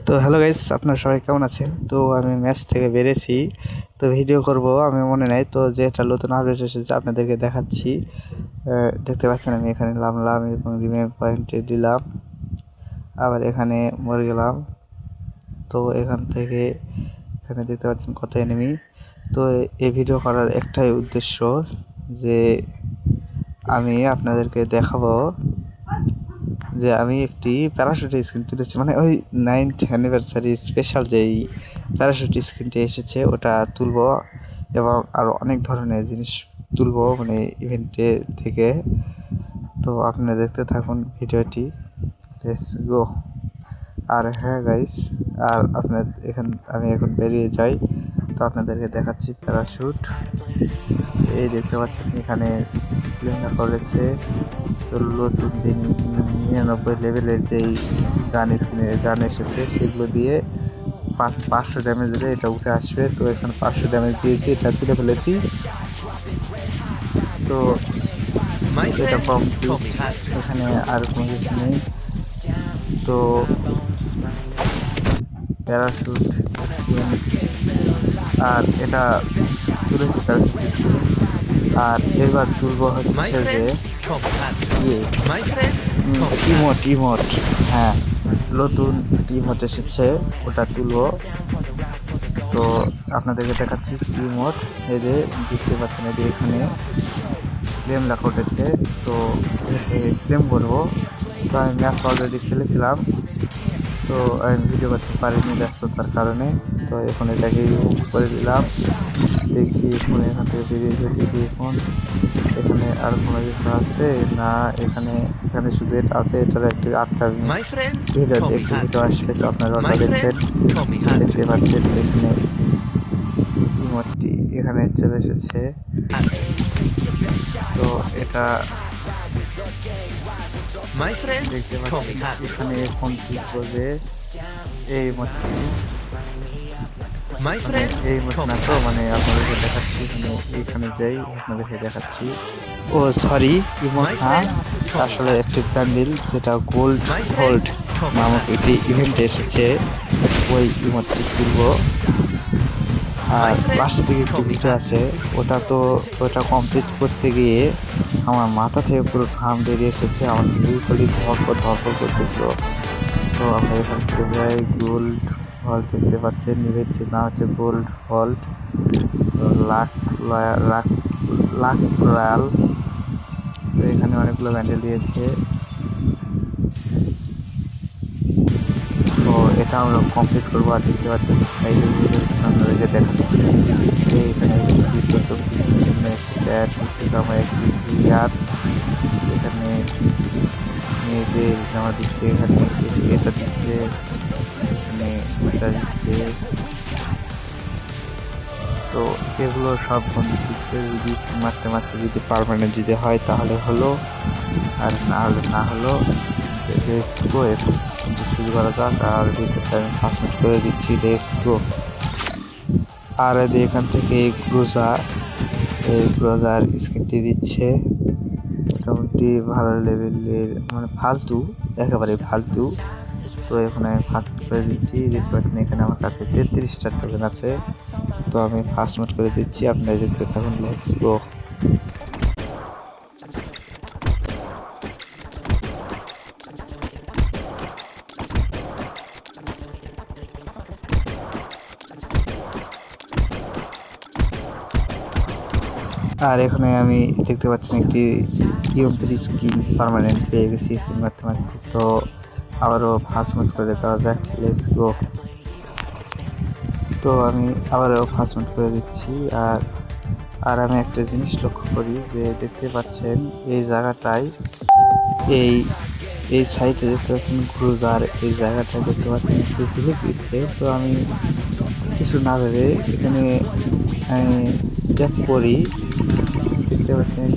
তো hello guys, আপনারা সবাই কেমন আছেন? তো আমি ম্যাচ থেকে বেরিয়েছি, তো ভিডিও করব আমি মনে নাই, তো যেটা নতুন আপডেট এসেছে আপনাদেরকে দেখাচ্ছি। দেখতে পাচ্ছেন আমি এখানে নামলাম এবং রিমেম পয়েন্টে দিলাম, আবার এখানে মরে গেলাম। তো এখান থেকে এখানে দেখতে পাচ্ছেন কত এনিমি। তো এই ভিডিও করার একটাই উদ্দেশ্য যে আমি আপনাদেরকে দেখাবো যে আমি একটি প্যারাশুটের স্ক্রিন তুলেছি, মানে ওই 9th অ্যানিভার্সারি স্পেশাল যেই প্যারাশুট স্ক্রিনটি এসেছে ওটা তুলবো এবং আরও অনেক ধরনের জিনিস তুলবো মানে ইভেন্টে থেকে। তো আপনারা দেখতে থাকুন ভিডিওটি, লেটস গো। আর হ্যাঁ গাইস, আর আমি এখন বেরিয়ে যাই, তো আপনাদেরকে দেখাচ্ছি প্যারাশুট। এই দেখতে পাচ্ছেন এখানে লেখা করেছে, তো নতুন যে 99 লেভেলের যেই গান এসেছে সেগুলো দিয়ে 500 ড্যামেজ দিলে এটা উঠে আসবে। তো এখানে 500 ড্যামেজ দিয়েছি, এটা তুলে ফেলেছি। তো এটা কমপ্লিট, এখানে আর কোনো কিছু নেই। তো প্যারাশুট স্কিন, আর এটা তুলেছি প্যারাশুট স্কিন। আর এবার তুলবো হচ্ছে যে ইমোট, হ্যাঁ নতুন ইমোট এসেছে ওটা তুলবো। তো আপনাদেরকে দেখাচ্ছি কি ইমোট। এই যে দেখতে পাচ্ছেন, এই যে এখানে ক্লেম লেখা উঠেছে, তো এতে ক্লেম করবো। তো আমি ম্যাচ অলরেডি খেলেছিলাম, তো আমি ভিডিও করতে পারিনি ব্যস্ততার কারণে। তো এখন এটাকে করে দিলাম, দেখি এখন এখান থেকে বেরিয়ে দেখি এখন এখানে আর কোনো কিছু আছে না। এখানে শুধু এটা আছে, এটার একটি 8টা ভিডিও আসবে, তো আপনারা ওটা দেখতে পাচ্ছেন। এখানে ইমোটটি এখানে চলে এসেছে, তো এটা দেখতে পাচ্ছেন। এখানে ফোন ক্লিক করবে এই ইমোটটি, এই ইমোট না, তো মানে আপনাদেরকে দেখাচ্ছি, এইখানে যাই আপনাদেরকে দেখাচ্ছি। ও সরি, ইমোট না, আসলে একটি প্যান্ডেল যেটা গোল্ড নামক একটি ইভেন্টে এসেছে, ওই ইমোটটি তুলবো। আর লাস্টের দিকে একটি ভিডিও আছে, ওটা কমপ্লিট করতে গিয়ে আমার মাথা থেকে পুরো ঘাম বেরিয়ে এসেছে, আমার চুলগুলি ধরপর করতেছিল। তো আমরা এখান থেকে যাই, গোল্ড ভল্ট দেখতে পাচ্ছেন, ইভেন্টটির নাম হচ্ছে গোল্ড ভল্ট লাক রয়্যাল। তো এখানে অনেকগুলো ব্যান্ডেল দিয়েছে, তো এটা আমরা কমপ্লিট করবো। আর দেখতে পাচ্ছেন সাইডে আপনাদেরকে দেখাচ্ছি, দিচ্ছে এখানে একটি জুতো, 24 একটি প্যান্ট, একটি জামা, একটি ইয়ার্স, এখানে মেয়েদের জামা দিচ্ছে, এখানে এটা দিচ্ছে, এখানে এটা দিচ্ছে। তো এগুলো সব বন্ধু দিচ্ছে, যদি মারতে যদি পারমানেন্ট যদি হয় তাহলে হলো, আর না হলো লেটস গো। এখন শুরু করা যাক, আর ভিডিওটা আমি 5 মিনিট করে দিচ্ছি, লেটস গো। আর এখান থেকে এই গ্রোজার স্ক্রিনটি দিচ্ছে, মোটামুটি ভালো লেভেলের, মানে একেবারে ফালতু। তো এখন আমি 5 মিনিট করে দিচ্ছি, দেখতে পাচ্ছেন এখানে আমার কাছে 33টা টোকেন আছে, তো আমি 5 মিনিট করে দিচ্ছি, আপনারা দেখতে থাকুন, লেটস গো। আর এখানে আমি দেখতে পাচ্ছেন একটি ইউএমপি স্কিন পার্মানেন্ট পেয়ে গেছি মারতে। তো আবারও 5 মিনিট করে দেওয়া যাক, লেটস গো। তো আমি আবারও 5 মিনিট করে দিচ্ছি। আর আমি একটা জিনিস লক্ষ্য করি যে দেখতে পাচ্ছেন এই জায়গাটায়, এই সাইডে দেখতে পাচ্ছেন ক্রুজার, এই জায়গাটায় দেখতে পাচ্ছেন একটু সিলেক্ট দিচ্ছে। তো আমি কিছু না ভেবে এখানে ট্যাপ করি, দেখতে পাচ্ছেন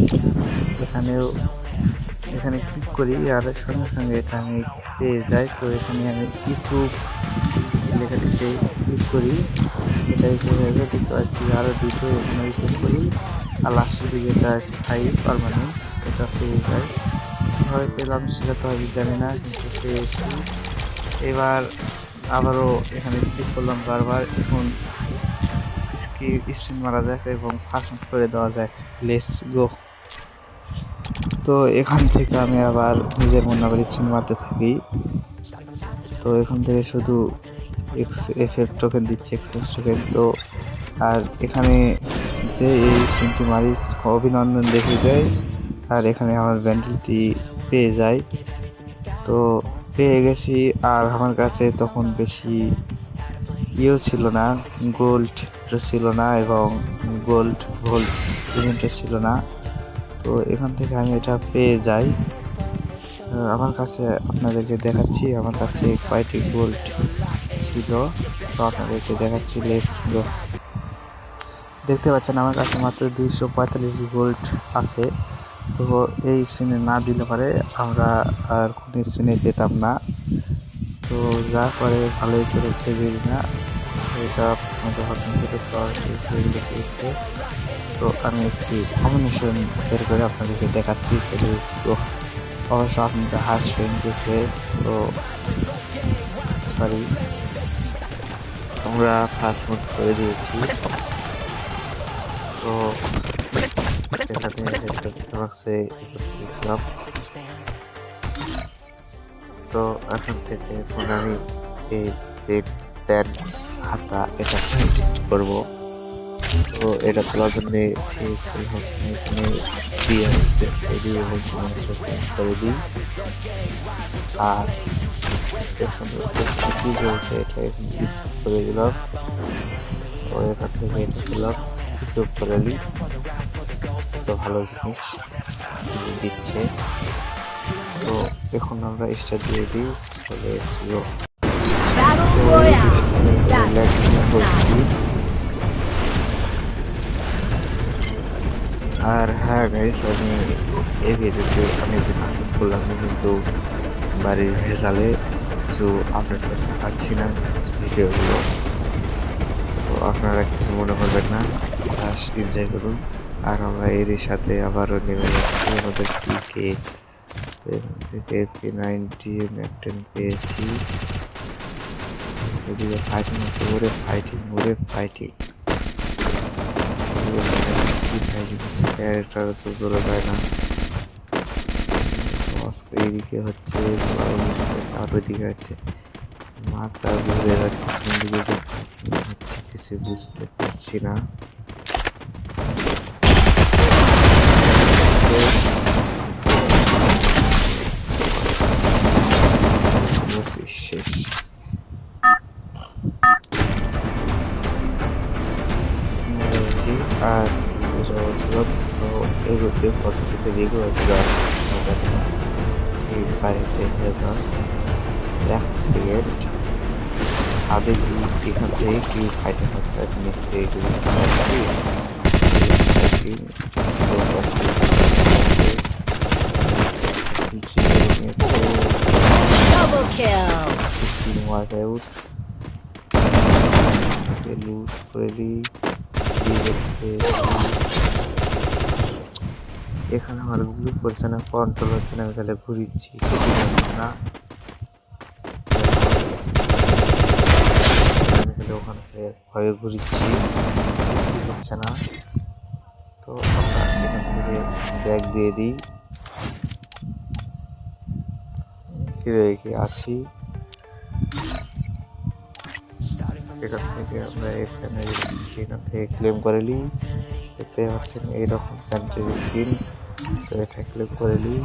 এখানে ক্লিক করি, আর সঙ্গে এটা আমি পেয়ে যাই। তো এখানে আমি ইউটিউব লেখাটিতে ক্লিক করি, এটা দেখতে পাচ্ছি আরও দুটো, এখানে ক্লিক করি, আর লাস্টের দিকে এটা স্থায়ী পারমানেন্ট, এটা পেয়ে যায়। কীভাবে পেলাম সেটা তো আমি জানি না, কিন্তু পেয়েছি। এবার আবারও এখানে ক্লিক করলাম বারবার। এখন স্ক্রিন মারা যাক এবং ফাস্ট করে দেওয়া যাক। Let's go. তো এখান থেকে আমি আবার নিজের মনে আবার স্ক্রিন মারতে থাকি। তো এখান থেকে শুধু এফএফ টোকেন দিচ্ছে, এক্সচেঞ্জ টোকেন। তো আর এখানে যে এই স্ক্রিনটি মারি অভিনন্দন দেখে দেয়, আর এখানে আমার ব্যান্ডেলটি পেয়ে যায়। তো পেয়ে গেছি, আর আমার কাছে তখন বেশি ছিল না, গোল্ড ছিল না এবং গোল্ড ইভেন্টও ছিল না। তো এখান থেকে আমি এটা পেয়ে যাই। আমার কাছে আপনাদেরকে দেখাচ্ছি আমার কাছে কয়টি গোল্ড ছিল, তো আপনাদেরকে দেখাচ্ছি। Let's go. দেখতে পাচ্ছেন আমার কাছে মাত্র 245 গোল্ড আছে। তো এই স্পিনে না দিলে পরে আমরা আর কোন স্পিনে পেতাম না। তো যা করে ভালোই করেছে না, এটা আমাকে পছন্দ করে পেয়েছে। তো আমি একটি কম্বিনেশন বের করে আপনাদেরকে দেখাচ্ছি। তো অবশ্য আপনারা হাসবেন দেখে। তো সরি, আমরা ফাস্ট মুড করে দিয়েছি। তো এখানে গেছিলাম। তো এখান থেকে এখন আমি এই প্যান হাতা এটা এডিট করবো। তো এটা তোলার জন্য এখানে করে দিই। আর এখানে কি বলছে এটা করে দিলাম। তো এখান থেকে এটা দিলাম, করে দিই। তো ভালো জিনিস দিচ্ছে। তো এখন আমরা স্টার দিয়ে দিই। চলে এসেছিল। আর হ্যাঁ গাইস, আমি এই ভিডিওতে অনেকদিন আপলোড করলাম, কিন্তু বাড়ির ভেজালে কিছু আপলোড করতে পারছি না ভিডিওগুলো। তো আপনারা কিছু মনে করবেন না, জাস্ট এনজয় করুন। আর আমরা এর সাথে আবারও নেমে যাচ্ছি আমাদের পিকে। তো এখান থেকে P90 ম্যাকটেন পেয়েছি। এদিকে ফাইটিং হচ্ছে, ওরে ফাইটিং ক্যারেক্টার তো জোরে পায় না। এইদিকে হচ্ছে চার দিকে হচ্ছে, মাথা ঘুরে যাচ্ছে, কোন দিকে যে ফাইটিং হচ্ছে কিছু বুঝতে পারছি না। শেষ। আর যেটা বলছিলাম, তো এগুলোকে পর থেকে রেগুলার ঠিক বাড়িতে ভেজা 1 সেকেন্ড ছাদে এখান থেকে কি ফাইটিং হচ্ছে, আর নিচ থেকে কি বুঝতে পারছি। এখানে আমার গ্লু করছে না, কন্ট্রোল হচ্ছে না, আমি তাহলে ঘুরিচ্ছি না। ওখানে ভয়ে ঘুরিচ্ছি, কিছুই হচ্ছে না। তো আমরা এখান থেকে ব্যাগ দিয়ে দিই। আছি এখান থেকে আমরা এখান থেকে ক্লেম করে নিই। দেখতে পাচ্ছেন এইরকম প্যান্টের স্কিন। তো এটা ক্লেম করে নিই।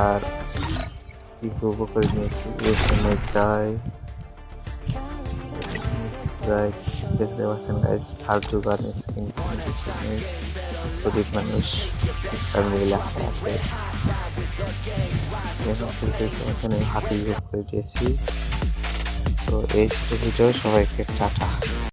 আর কি করবো করে নিয়েছি, এখানে যাই। দেখতে পাচ্ছেন গাইস, ফালতু গান স্কিন গরিব মানুষ ফ্যামিলি লেখা আছে। হাতে ইউজ করে দিয়েছি। তো এই ভিডিও সবাইকে টাটা।